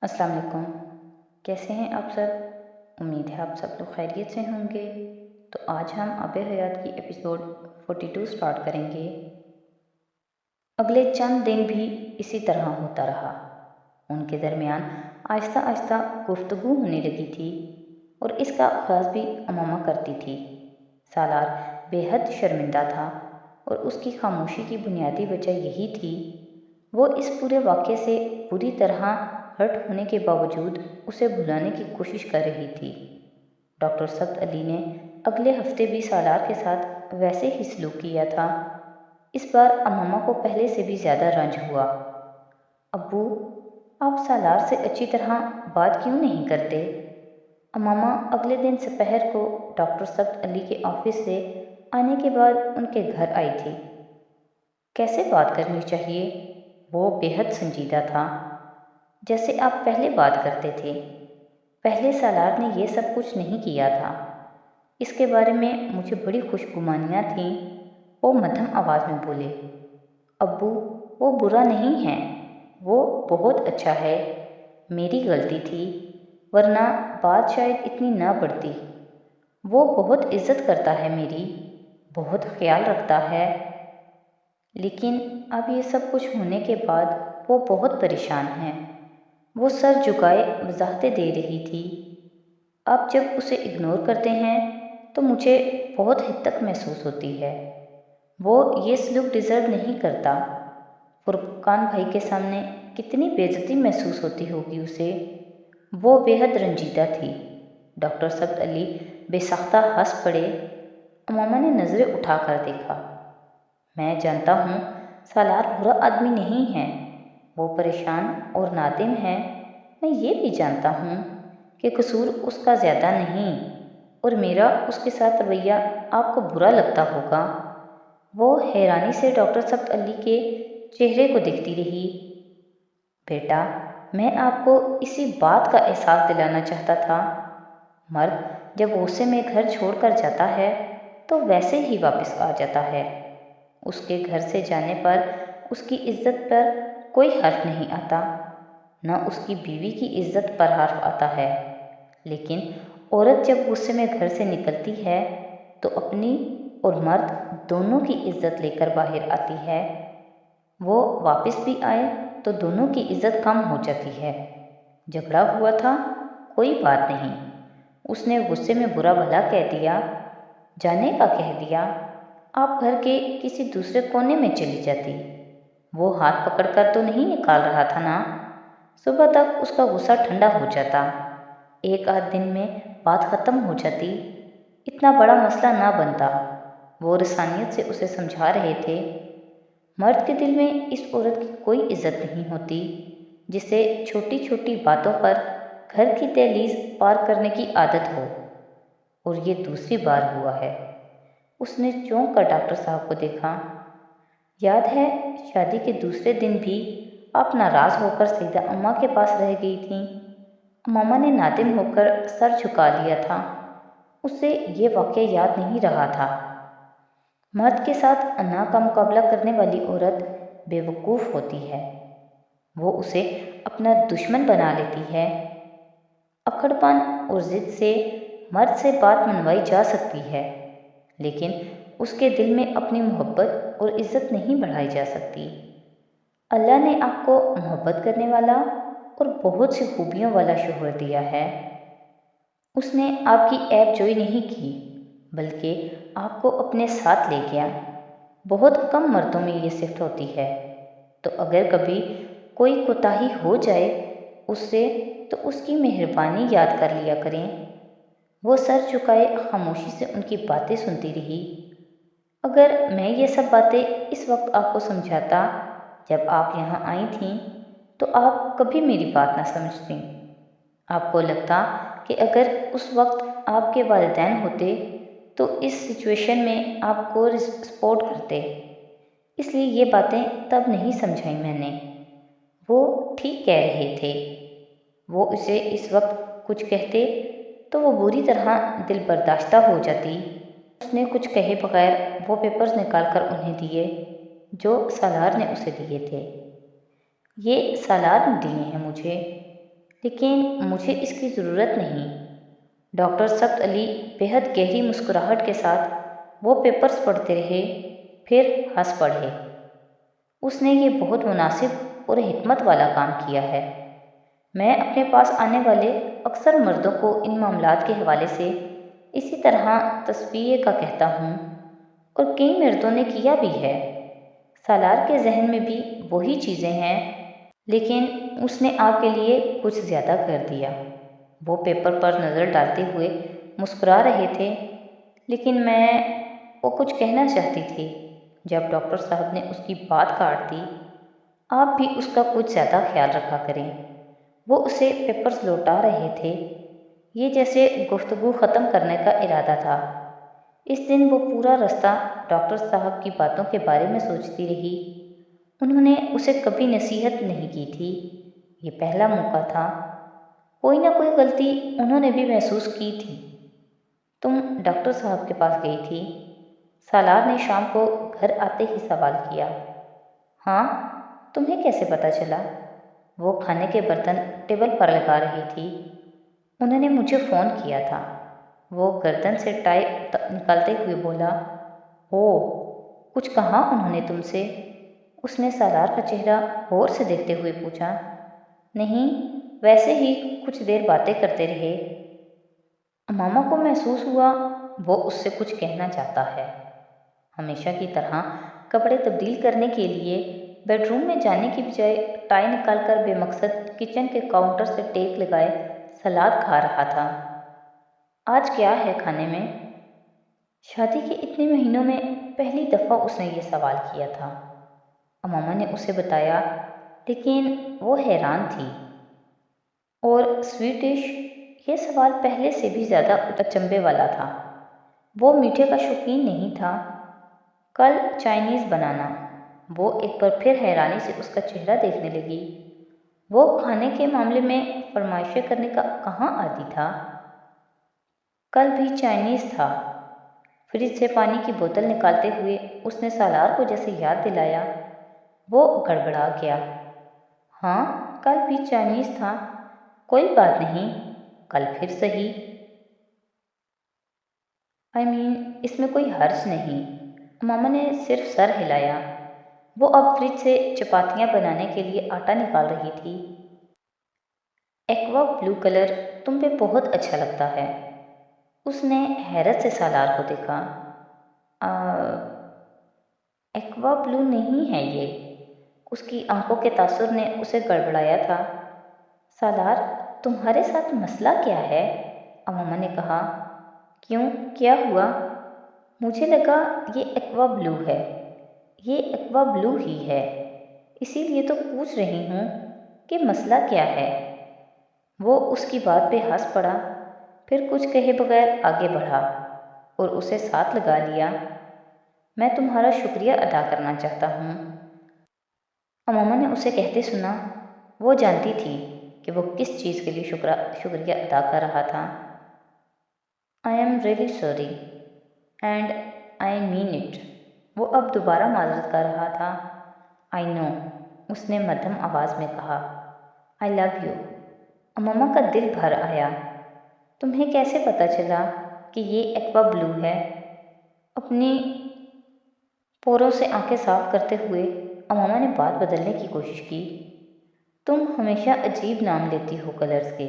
السلام علیکم۔ کیسے ہیں آپ سب؟ امید ہے آپ سب لوگ خیریت سے ہوں گے۔ تو آج ہم آب حیات کی ایپیسوڈ 42 سٹارٹ کریں گے۔ اگلے چند دن بھی اسی طرح ہوتا رہا۔ ان کے درمیان آہستہ آہستہ گفتگو ہونے لگی تھی اور اس کا آغاز بھی امامہ کرتی تھی۔ سالار بے حد شرمندہ تھا اور اس کی خاموشی کی بنیادی وجہ یہی تھی۔ وہ اس پورے واقعے سے پوری طرح ہرٹ ہونے کے باوجود اسے بھلانے کی کوشش کر رہی تھی۔ ڈاکٹر سبت علی نے اگلے ہفتے بھی سالار کے ساتھ ویسے ہی سلوک کیا تھا۔ اس بار امامہ کو پہلے سے بھی زیادہ رنج ہوا۔ ابو، آپ سالار سے اچھی طرح بات کیوں نہیں کرتے؟ امامہ اگلے دن سپہر کو ڈاکٹر سبت علی کے آفس سے آنے کے بعد ان کے گھر آئی تھی۔ کیسے بات کرنی چاہیے؟ وہ بے حد سنجیدہ تھا۔ جیسے آپ پہلے بات کرتے تھے۔ پہلے سالار نے یہ سب کچھ نہیں کیا تھا۔ اس کے بارے میں مجھے بڑی خوش گمانیاں تھیں۔ وہ مدھم آواز میں بولے۔ ابو، وہ برا نہیں ہے، وہ بہت اچھا ہے۔ میری غلطی تھی، ورنہ بات شاید اتنی نہ بڑھتی۔ وہ بہت عزت کرتا ہے میری، بہت خیال رکھتا ہے۔ لیکن اب یہ سب کچھ ہونے کے بعد وہ بہت پریشان ہے۔ وہ سر جھکائے وضاحتیں دے رہی تھی۔ آپ جب اسے اگنور کرتے ہیں تو مجھے بہت حد تک محسوس ہوتی ہے۔ وہ یہ سلوک ڈیزرو نہیں کرتا۔ فرقان بھائی کے سامنے کتنی بے عزتی محسوس ہوتی ہوگی اسے۔ وہ بے حد رنجیدہ تھی۔ ڈاکٹر سبت علی بے ساختہ ہنس پڑے۔ امامہ نے نظریں اٹھا کر دیکھا۔ میں جانتا ہوں سالار برا آدمی نہیں ہے، وہ پریشان اور نادم ہے۔ میں یہ بھی جانتا ہوں کہ قصور اس کا زیادہ نہیں اور میرا اس کے ساتھ رویہ آپ کو برا لگتا ہوگا۔ وہ حیرانی سے ڈاکٹر سبت علی کے چہرے کو دیکھتی رہی۔ بیٹا، میں آپ کو اسی بات کا احساس دلانا چاہتا تھا۔ مرد جب غصے میں گھر چھوڑ کر جاتا ہے تو ویسے ہی واپس آ جاتا ہے۔ اس کے گھر سے جانے پر اس کی عزت پر کوئی حرف نہیں آتا، نہ اس کی بیوی کی عزت پر حرف آتا ہے۔ لیکن عورت جب غصے میں گھر سے نکلتی ہے تو اپنی اور مرد دونوں کی عزت لے کر باہر آتی ہے۔ وہ واپس بھی آئے تو دونوں کی عزت کم ہو جاتی ہے۔ جھگڑا ہوا تھا، کوئی بات نہیں، اس نے غصے میں برا بھلا کہہ دیا، جانے کا کہہ دیا، آپ گھر کے کسی دوسرے کونے میں چلی جاتی۔ وہ ہاتھ پکڑ کر تو نہیں نکال رہا تھا نا؟ صبح تک اس کا غصہ ٹھنڈا ہو جاتا، ایک آدھ دن میں بات ختم ہو جاتی، اتنا بڑا مسئلہ نہ بنتا۔ وہ رسانیت سے اسے سمجھا رہے تھے۔ مرد کے دل میں اس عورت کی کوئی عزت نہیں ہوتی جسے چھوٹی چھوٹی باتوں پر گھر کی دہلیز پار کرنے کی عادت ہو، اور یہ دوسری بار ہوا ہے۔ اس نے چونک کر ڈاکٹر صاحب کو دیکھا۔ یاد ہے شادی کے دوسرے دن بھی آپ ناراض ہو کر سیدہ اماں کے پاس رہ گئی تھیں؟ امامہ نے نادم ہو کر سر جھکا لیا تھا۔ اسے یہ واقعہ یاد نہیں رہا تھا۔ مرد کے ساتھ انا کا مقابلہ کرنے والی عورت بے وقوف ہوتی ہے۔ وہ اسے اپنا دشمن بنا لیتی ہے۔ اکڑ پن اور ضد سے مرد سے بات منوائی جا سکتی ہے، لیکن اس کے دل میں اپنی محبت اور عزت نہیں بڑھائی جا سکتی۔ اللہ نے آپ کو محبت کرنے والا اور بہت سی خوبیوں والا شوہر دیا ہے۔ اس نے آپ کی عیب جوئی نہیں کی، بلکہ آپ کو اپنے ساتھ لے گیا۔ بہت کم مردوں میں یہ صفت ہوتی ہے۔ تو اگر کبھی کوئی کوتاہی ہو جائے اس سے تو اس کی مہربانی یاد کر لیا کریں۔ وہ سر جھکائے خاموشی سے ان کی باتیں سنتی رہی۔ اگر میں یہ سب باتیں اس وقت آپ کو سمجھاتا جب آپ یہاں آئی تھیں تو آپ کبھی میری بات نہ سمجھتیں۔ آپ کو لگتا کہ اگر اس وقت آپ کے والدین ہوتے تو اس سچویشن میں آپ کو سپورٹ کرتے، اس لیے یہ باتیں تب نہیں سمجھائی میں نے۔ وہ ٹھیک کہہ رہے تھے۔ وہ اسے اس وقت کچھ کہتے تو وہ بری طرح دل برداشتہ ہو جاتی۔ اس نے کچھ کہے بغیر وہ پیپرز نکال کر انہیں دیے جو سالار نے اسے دیے تھے۔ یہ سالار نے دیے ہیں مجھے۔ لیکن مجھے اس کی ضرورت نہیں۔ ڈاکٹر سبت علی بےحد گہری مسکراہٹ کے ساتھ وہ پیپرز پڑھتے رہے، پھر ہنس پڑے۔ اس نے یہ بہت مناسب اور حکمت والا کام کیا ہے۔ میں اپنے پاس آنے والے اکثر مردوں کو ان معاملات کے حوالے سے اسی طرح تصفیے کا کہتا ہوں، اور کئی مردوں نے کیا بھی ہے۔ سالار کے ذہن میں بھی وہی چیزیں ہیں، لیکن اس نے آپ کے لیے کچھ زیادہ کر دیا۔ وہ پیپر پر نظر ڈالتے ہوئے مسکرا رہے تھے، لیکن میں وہ کچھ کہنا چاہتی تھی جب ڈاکٹر صاحب نے اس کی بات کاٹ دی۔ آپ بھی اس کا کچھ زیادہ خیال رکھا کریں۔ وہ اسے پیپرز لوٹا رہے تھے، یہ جیسے گفتگو ختم کرنے کا ارادہ تھا۔ اس دن وہ پورا رستہ ڈاکٹر صاحب کی باتوں کے بارے میں سوچتی رہی۔ انہوں نے اسے کبھی نصیحت نہیں کی تھی، یہ پہلا موقع تھا۔ کوئی نہ کوئی غلطی انہوں نے بھی محسوس کی تھی۔ تم ڈاکٹر صاحب کے پاس گئی تھی؟ سالار نے شام کو گھر آتے ہی سوال کیا۔ ہاں، تمہیں کیسے پتہ چلا؟ وہ کھانے کے برتن ٹیبل پر لگا رہی تھی۔ انہوں نے مجھے فون کیا تھا۔ وہ گردن سے ٹائی نکالتے ہوئے بولا۔ اوہ، کچھ کہا انہوں نے تم سے؟ اس نے سالار کا چہرہ غور سے دیکھتے ہوئے پوچھا۔ نہیں، ویسے ہی کچھ دیر باتیں کرتے رہے۔ امامہ کو محسوس ہوا وہ اس سے کچھ کہنا چاہتا ہے۔ ہمیشہ کی طرح کپڑے تبدیل کرنے کے لیے بیڈ روم میں جانے کی بجائے ٹائی نکال کر بے مقصد کچن کے کاؤنٹر سے ٹیک لگائے سلاد کھا رہا تھا۔ آج کیا ہے کھانے میں؟ شادی کے اتنے مہینوں میں پہلی دفعہ اس نے یہ سوال کیا تھا۔ امامہ نے اسے بتایا، لیکن وہ حیران تھی۔ اور سویٹ ڈش؟ یہ سوال پہلے سے بھی زیادہ اچنبھے والا تھا۔ وہ میٹھے کا شوقین نہیں تھا۔ کل چائنیز بنانا۔ وہ ایک بار پھر حیرانی سے اس کا چہرہ دیکھنے لگی۔ وہ کھانے کے معاملے میں فرمائشیں کرنے کا کہاں عادی تھا؟ کل بھی چائنیز تھا۔ فریج سے پانی کی بوتل نکالتے ہوئے اس نے سالار کو جیسے یاد دلایا۔ وہ گڑبڑا گیا۔ ہاں، کل بھی چائنیز تھا۔ کوئی بات نہیں، کل پھر صحیح۔ اس میں کوئی حرج نہیں۔ امامہ نے صرف سر ہلایا۔ وہ اب فریج سے چپاتیاں بنانے کے لیے آٹا نکال رہی تھی۔ ایکوا بلو کلر تم پہ بہت اچھا لگتا ہے۔ اس نے حیرت سے سالار کو دیکھا۔ ایکوا بلو نہیں ہے یہ۔ اس کی آنکھوں کے تاثر نے اسے گڑبڑایا تھا۔ سالار، تمہارے ساتھ مسئلہ کیا ہے؟ امامہ نے کہا۔ کیوں، کیا ہوا؟ مجھے لگا یہ ایکوا بلو ہے۔ یہ ایکوا بلو ہی ہے، اسی لیے تو پوچھ رہی ہوں کہ مسئلہ کیا ہے۔ وہ اس کی بات پہ ہنس پڑا، پھر کچھ کہے بغیر آگے بڑھا اور اسے ساتھ لگا لیا۔ میں تمہارا شکریہ ادا کرنا چاہتا ہوں۔ امامہ نے اسے کہتے سنا۔ وہ جانتی تھی کہ وہ کس چیز کے لیے شکریہ ادا کر رہا تھا۔ I am really sorry and I mean it۔ وہ اب دوبارہ معذرت کر رہا تھا۔ I know، اس نے مدھم آواز میں کہا۔ I love you۔ امامہ کا دل بھر آیا۔ تمہیں کیسے پتہ چلا کہ یہ ایکوا بلو ہے؟ اپنی پوروں سے آنکھیں صاف کرتے ہوئے امامہ نے بات بدلنے کی کوشش کی۔ تم ہمیشہ عجیب نام لیتی ہو کلرز کے۔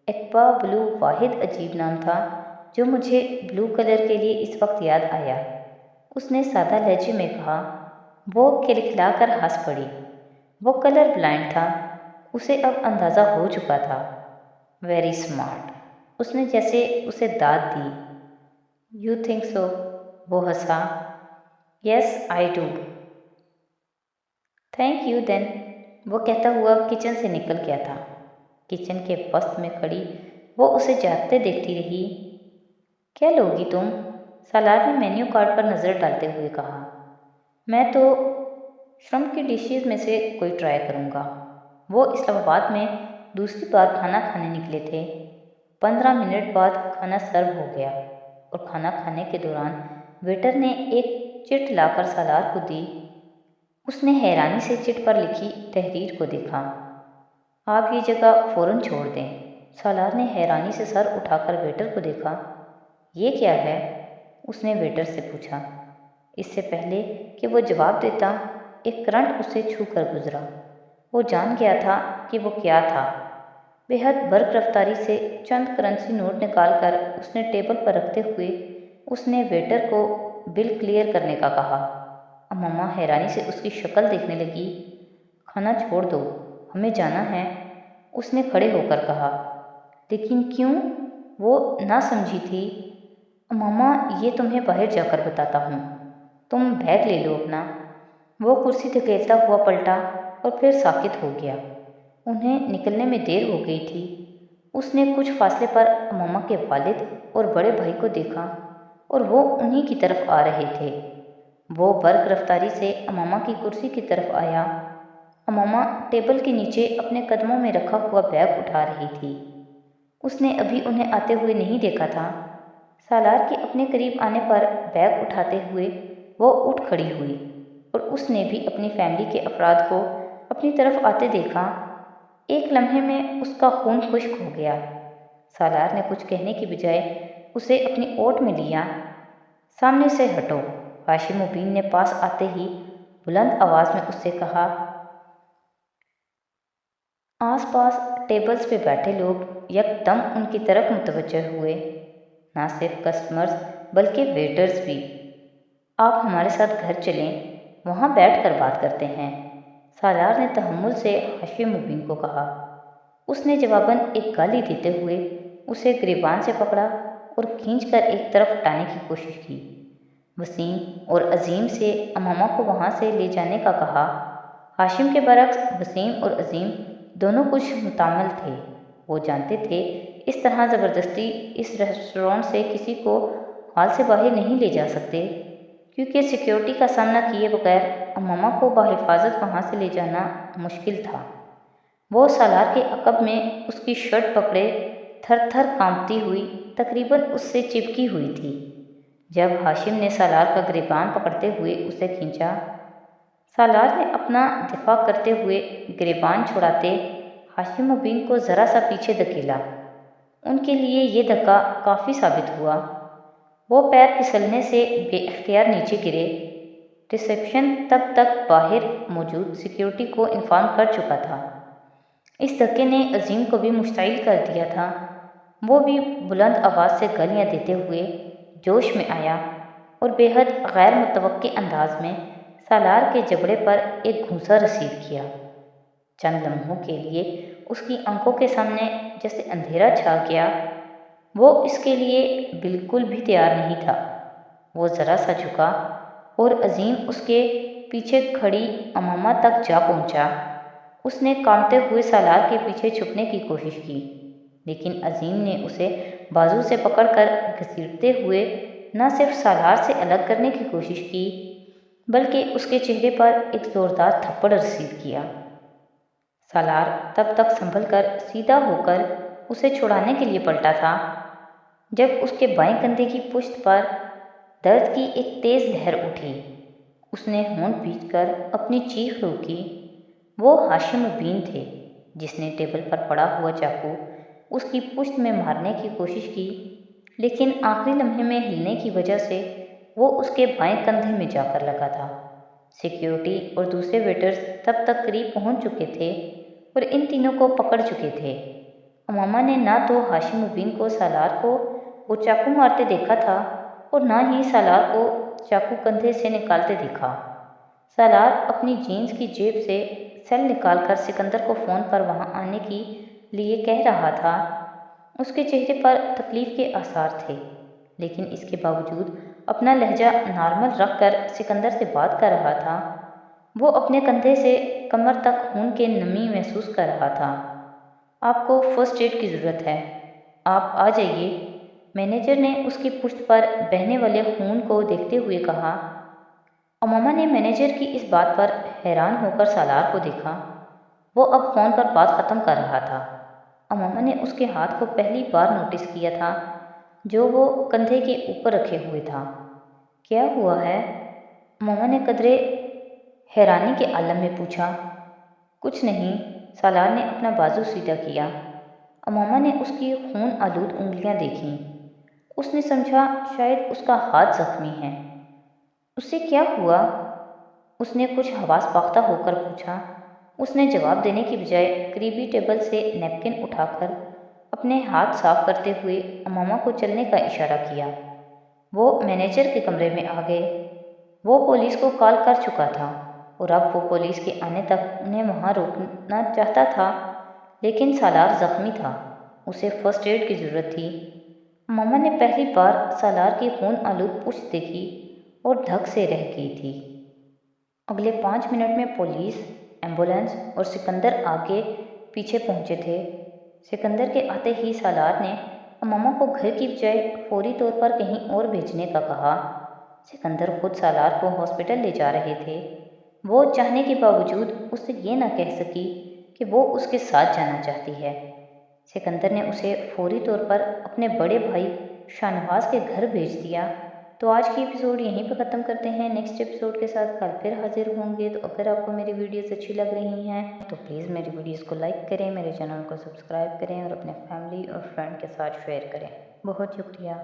ایکوا بلو واحد عجیب نام تھا جو مجھے بلو کلر کے لیے اس وقت یاد آیا، اس نے سادہ لہجے میں کہا۔ وہ کھلکھلا کر ہنس پڑی۔ وہ کلر بلائنڈ تھا، اسے اب اندازہ ہو چکا تھا۔ ویری اسمارٹ، اس نے جیسے اسے داد دی۔ You think so? وہ ہنسا۔ Yes I do. Thank you then, وہ کہتا ہوا کچن سے نکل گیا تھا۔ کچن کے وسط میں کھڑی وہ اسے جاگتے دیکھتی رہی۔ کیا لوگی تم؟ سالار نے مینیو کارڈ پر نظر ڈالتے ہوئے کہا۔ میں تو شرمپ کی ڈشز میں سے کوئی ٹرائی کروں گا۔ وہ اسلام آباد میں دوسری بار کھانا کھانے نکلے تھے۔ 15 منٹ بعد کھانا سرو ہو گیا اور کھانا کھانے کے دوران ویٹر نے ایک چٹ لا کر سالار کو دی۔ اس نے حیرانی سے چٹ پر لکھی تحریر کو دیکھا۔ آپ یہ جگہ فوراً چھوڑ دیں۔ سالار نے حیرانی سے سر اٹھا کر ویٹر کو دیکھا۔ یہ کیا ہے؟ اس نے ویٹر سے پوچھا۔ اس سے پہلے کہ وہ جواب دیتا، ایک کرنٹ اسے چھو کر گزرا۔ وہ جان گیا تھا کہ وہ کیا تھا۔ بے حد برق رفتاری سے چند کرنسی نوٹ نکال کر اس نے ٹیبل پر رکھتے ہوئے اس نے ویٹر کو بل کلیئر کرنے کا کہا۔ اماما حیرانی سے اس کی شکل دیکھنے لگی۔ کھانا چھوڑ دو، ہمیں جانا ہے، اس نے کھڑے ہو کر کہا۔ لیکن کیوں؟ وہ نہ سمجھی تھی۔ اماما یہ تمہیں باہر جا کر بتاتا ہوں، تم بیگ لے لو اپنا۔ وہ کرسی دھکیلتا ہوا پلٹا اور پھر ساکت ہو گیا۔ انہیں نکلنے میں دیر ہو گئی تھی۔ اس نے کچھ فاصلے پر اماما کے والد اور بڑے بھائی کو دیکھا اور وہ انہی کی طرف آ رہے تھے۔ وہ برق رفتاری سے اماما کی کرسی کی طرف آیا۔ اماما ٹیبل کے نیچے اپنے قدموں میں رکھا ہوا بیگ اٹھا رہی تھی۔ اس نے ابھی انہیں آتے ہوئے نہیں دیکھا تھا۔ سالار کے اپنے قریب آنے پر بیگ اٹھاتے ہوئے وہ اٹھ کھڑی ہوئی اور اس نے بھی اپنی فیملی کے افراد کو اپنی طرف آتے دیکھا۔ ایک لمحے میں اس کا خون خشک ہو گیا۔ سالار نے کچھ کہنے کی بجائے اسے اپنی اوٹ میں لیا۔ سامنے سے ہٹو، ہاشم الدین نے پاس آتے ہی بلند آواز میں اس سے کہا۔ آس پاس ٹیبلز پہ بیٹھے لوگ یکدم ان کی طرف متوجہ ہوئے، نہ صرف کسٹمرز بلکہ ویٹرز بھی۔ آپ ہمارے ساتھ گھر چلیں، وہاں بیٹھ کر بات کرتے ہیں، سالار نے تحمل سے ہاشم الدین کو کہا۔ اس نے جواباً ایک گالی دیتے ہوئے اسے گریبان سے پکڑا اور کھینچ کر ایک طرف ہٹانے کی کوشش کی۔ وسیم اور عظیم سے اماما کو وہاں سے لے جانے کا کہا۔ ہاشم کے برعکس وسیم اور عظیم دونوں کچھ متعامل تھے۔ وہ جانتے تھے اس طرح زبردستی اس ریسٹورانٹ سے کسی کو ہال سے باہر نہیں لے جا سکتے، کیونکہ سیکیورٹی کا سامنا کیے بغیر اماما کو بحفاظت وہاں سے لے جانا مشکل تھا۔ وہ سالار کے عقب میں اس کی شرٹ پکڑے تھر تھر کانپتی ہوئی تقریباً اس سے چپکی ہوئی تھی۔ جب ہاشم نے سالار کا گریبان پکڑتے ہوئے اسے کھینچا، سالار نے اپنا دفاع کرتے ہوئے گریبان چھڑاتے ہاشم الدین کو ذرا سا پیچھے دھکیلا۔ ان کے لیے یہ دھکا کافی ثابت ہوا۔ وہ پیر پھسلنے سے بے اختیار نیچے گرے۔ ریسیپشن تب تک باہر موجود سیکیورٹی کو انفارم کر چکا تھا۔ اس دھکے نے عظیم کو بھی مشتعل کر دیا تھا۔ وہ بھی بلند آواز سے گالیاں دیتے ہوئے جوش میں آیا اور بے حد غیر متوقع انداز میں سالار کے جبڑے پر ایک گھونسا رسید کیا۔ چند لمحوں کے لیے اس کی آنکھوں کے سامنے جیسے اندھیرا چھا گیا۔ وہ اس کے لیے بالکل بھی تیار نہیں تھا۔ وہ ذرا سا جھکا اور عظیم اس کے پیچھے کھڑی اماما تک جا پہنچا۔ اس نے کانپتے ہوئے سالار کے پیچھے چھپنے کی کوشش کی، لیکن عظیم نے اسے بازو سے پکڑ کر گھسیٹتے ہوئے نہ صرف سالار سے الگ کرنے کی کوشش کی بلکہ اس کے چہرے پر ایک زوردار تھپڑ رسید کیا۔ سالار تب تک سنبھل کر سیدھا ہو کر اسے چھڑانے کے لیے پلٹا تھا جب اس کے بائیں کندھے کی پشت پر درد کی ایک تیز لہر اٹھی۔ اس نے ہونٹ بھینچ کر اپنی چیخ روکی۔ وہ ہاشم الدین تھے جس نے ٹیبل پر پڑا ہوا چاقو اس کی پشت میں مارنے کی کوشش کی، لیکن آخری لمحے میں ہلنے کی وجہ سے وہ اس کے بائیں کندھے میں جا کر لگا تھا۔ سیکیورٹی اور دوسرے ویٹرز تب تک قریب پہنچ چکے تھے اور ان تینوں کو پکڑ چکے تھے۔ اماما نے نہ تو ہاشم الدین کو سالار کو وہ چاقو مارتے دیکھا تھا اور نہ ہی سالار کو چاقو کندھے سے نکالتے دیکھا۔ سالار اپنی جینز کی جیب سے سیل نکال کر سکندر کو فون پر وہاں آنے کے لیے کہہ رہا تھا۔ اس کے چہرے پر تکلیف کے آثار تھے، لیکن اس کے باوجود اپنا لہجہ نارمل رکھ کر سکندر سے بات کر رہا تھا۔ وہ اپنے کندھے سے کمر تک خون کے نمی محسوس کر رہا تھا۔ آپ کو فرسٹ ایڈ کی ضرورت ہے، آپ آ جائیے، مینیجر نے اس کی پشت پر بہنے والے خون کو دیکھتے ہوئے کہا۔ اماما نے مینیجر کی اس بات پر حیران ہو کر سالار کو دیکھا۔ وہ اب فون پر بات ختم کر رہا تھا۔ اماما نے اس کے ہاتھ کو پہلی بار نوٹس کیا تھا جو وہ کندھے کے اوپر رکھے ہوئے تھا۔ کیا ہوا ہے؟ اماما نے قدرے حیرانی کے عالم میں پوچھا۔ کچھ نہیں، سالار نے اپنا بازو سیدھا کیا۔ امامہ نے اس کی خون آلود انگلیاں دیکھیں۔ اس نے سمجھا شاید اس کا ہاتھ زخمی ہے۔ اس سے کیا ہوا؟ اس نے کچھ حواس باختہ ہو کر پوچھا۔ اس نے جواب دینے کی بجائے قریبی ٹیبل سے نیپکن اٹھا کر اپنے ہاتھ صاف کرتے ہوئے امامہ کو چلنے کا اشارہ کیا۔ وہ مینیجر کے کمرے میں آ گئے۔ وہ پولیس کو کال کر چکا تھا اور اب وہ پولیس کے آنے تک انہیں وہاں روکنا چاہتا تھا، لیکن سالار زخمی تھا، اسے فرسٹ ایڈ کی ضرورت تھی۔ امامہ نے پہلی بار سالار کی خون آلود پشت دیکھی اور دھک سے رہ گئی تھی۔ اگلے 5 منٹ میں پولیس، ایمبولینس اور سکندر آگے پیچھے پہنچے تھے۔ سکندر کے آتے ہی سالار نے امامہ کو گھر کی بجائے فوری طور پر کہیں اور بھیجنے کا کہا۔ سکندر خود سالار کو ہاسپٹل لے جا رہے تھے۔ وہ چاہنے کے باوجود اس سے یہ نہ کہہ سکی کہ وہ اس کے ساتھ جانا چاہتی ہے۔ سکندر نے اسے فوری طور پر اپنے بڑے بھائی شاہنواز کے گھر بھیج دیا۔ تو آج کی ایپیسوڈ یہیں پہ ختم کرتے ہیں۔ نیکسٹ ایپیسوڈ کے ساتھ کل پھر حاضر ہوں گے۔ تو اگر آپ کو میری ویڈیوز اچھی لگ رہی ہیں تو پلیز میری ویڈیوز کو لائک کریں، میرے چینل کو سبسکرائب کریں اور اپنے فیملی اور فرینڈ کے ساتھ شیئر کریں۔ بہت شکریہ۔